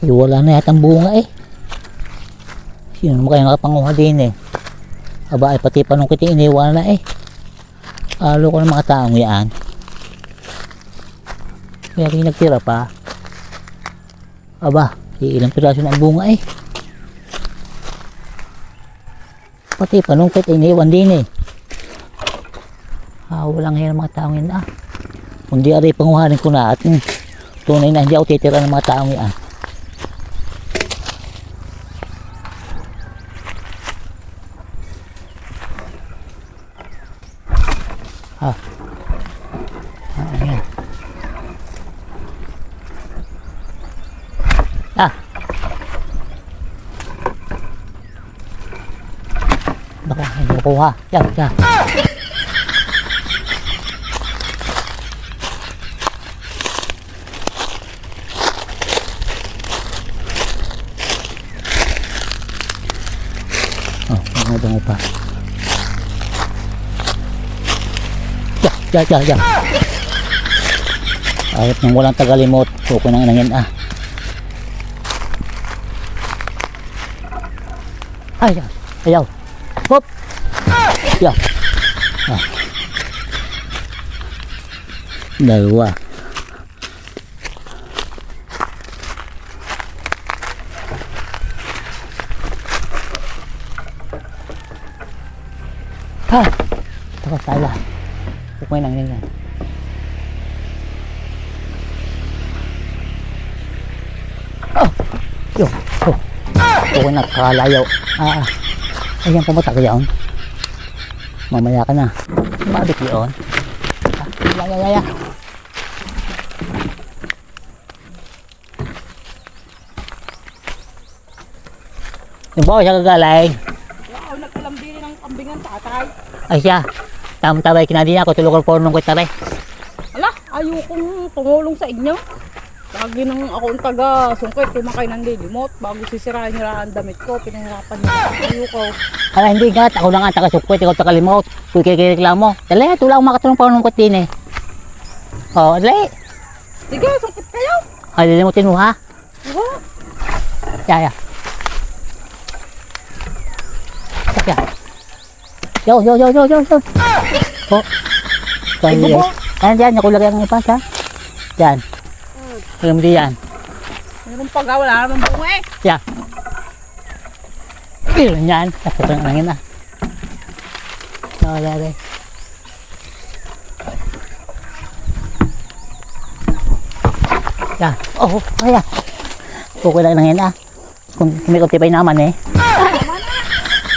Wala na yata ang bunga eh. Sino naman kayo nakapanguha din eh. Aba ay pati panungkit iniwala na eh. Alo ko ng mga taong yan. Kaya kayo nagtira pa. Aba, ilang piraso na ang bunga eh. Pati panungkit iniwan din eh. Walang ngayon ng mga taong yan ah. Kundi aray panguhanin ko na at tunay na hindi ako titira ng mga taong yan. Ayan. Baka hindi ko kuha. Yan. Bango pa. Diyan. Ayot nang walang tagalimot. Suko nang inangin ah. Ayaw. Hop. Yan. Dalawa. Takot tayo. Kukuha nang yan. Kukuha na kakalayaw. Ayan pumunta ka yan. Mamaya ka na. Mabit yun. Ya. Yung bawa siya kagaling. Nagkalambili ng kambingan tatay. Ay siya. Tama-tabay kinadi ako. Tulog ko nung kwetare. Ala, ayokong tumulong sa inyo. Lagi nang ako ang taga sungkit. Tumakay ng lilimot. Bago sisirahin nila ang damit ko. Pinahirapan niya. Ayoko. Ala hindi nga. Ako na nga taga-sukwet. Ikaw taga-limot. Kung kinireklamo. Dali, tulang makatulong pa nung kwet din eh. Dali. Sige, sungkit kayo. Ay, lilimutin mo ha. Oo. Ya. Yo. Diyan, nakulagay ang ipas ha. Diyan. Alam mo diyan. Mayroon pag wala naman bunga eh. Ya. Yan. Tapos ang angin ah. Dali. Yan. Kaya. Kukuha lang angin ah. Kung may kutipay naman eh.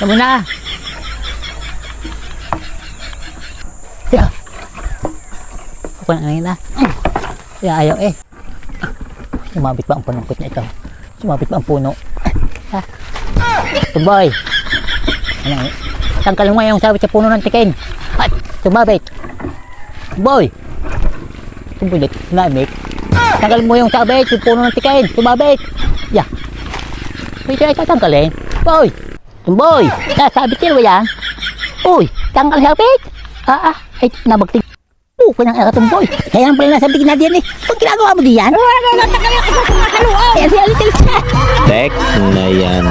Tama na. Ya. Kukuha lang angin ah. Ayaw eh. Sumabit ba ang panungkot na ito? Sumabit ba ang puno? Tuboy. Tanggal mo yung sabit sa puno ng tikin. At sumabit. Tuboy. Sumabit. Sumabit. Tanggal mo yung sabit sa puno ng tikin. Sumabit. Ya. Pwede ay tatanggalin. Boy. Tuboy. Sabit sila ba yan? Uy. Tanggal sabit. Ay nabagtig. Kung ang tumboy. Kaya ang pala nasabi na diyan eh. Kung ginagawa mo diyan? Text na yan.